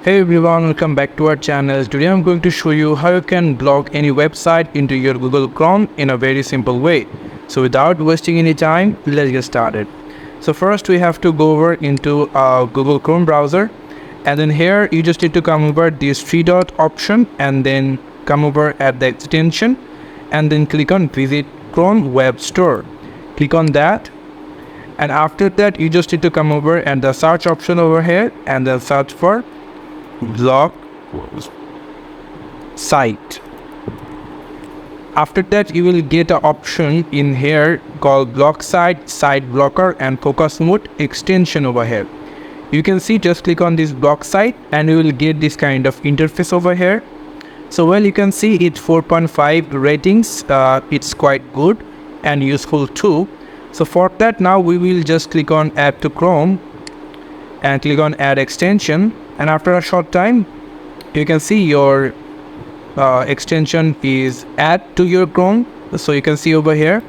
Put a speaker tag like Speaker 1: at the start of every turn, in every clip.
Speaker 1: Hey everyone, welcome back to our channel. Today I'm going to show you how you can block any website into your Google Chrome in a very simple way. So without wasting any time, let's get started. So first we have to go over into our Google Chrome browser, and then here you just need to come over this three dot option and then come over at the extension and then click on visit Chrome web store. Click on that, and after that you just need to come over at the search option over here and then search for block site. After that you will get an option in here called block site blocker and focus mode extension over here. You can see, just click on this block site and you will get this kind of interface over here. So well, you can see it's 4.5 ratings. It's quite good and useful too. So for that, now we will just click on add to Chrome and click on add extension, and after a short time you can see your extension is add to your Chrome. So you can see over here.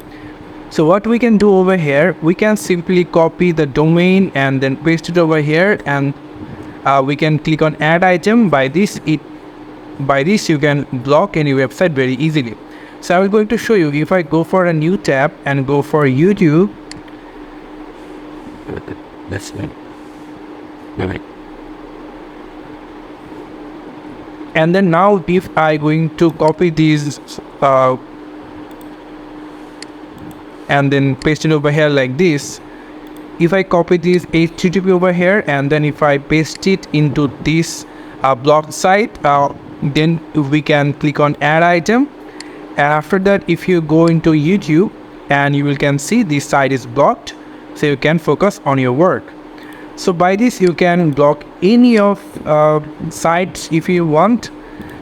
Speaker 1: So what we can do over here, we can simply copy the domain and then paste it over here, and we can click on add item. By this you can block any website very easily. So I was going to show you, if I go for a new tab and go for YouTube. And then now if I going to copy these and then paste it over here like this, if I copy this HTTP over here and then if I paste it into this block site, then we can click on add item, and after that if you go into YouTube and you can see this site is blocked, so you can focus on your work. So by this you can block any of sites if you want.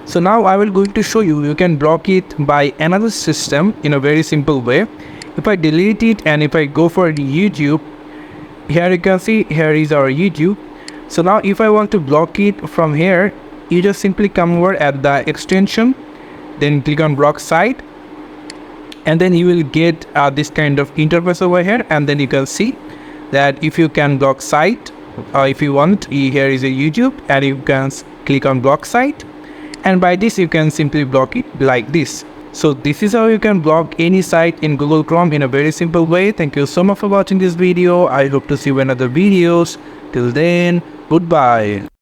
Speaker 1: So now I will going to show you, you can block it by another system in a very simple way. If I delete it and if I go for YouTube, here you can see here is our YouTube. So now if I want to block it from here, you just simply come over at the extension, then click on block site, and then you will get this kind of interface over here, and then you can see that if you can block site, if you want, here is a YouTube and you can click on block site, and by this you can simply block it like this. So this is how you can block any site in Google Chrome in a very simple way. Thank you so much for watching this video. I hope to see you in other videos. Till then, goodbye.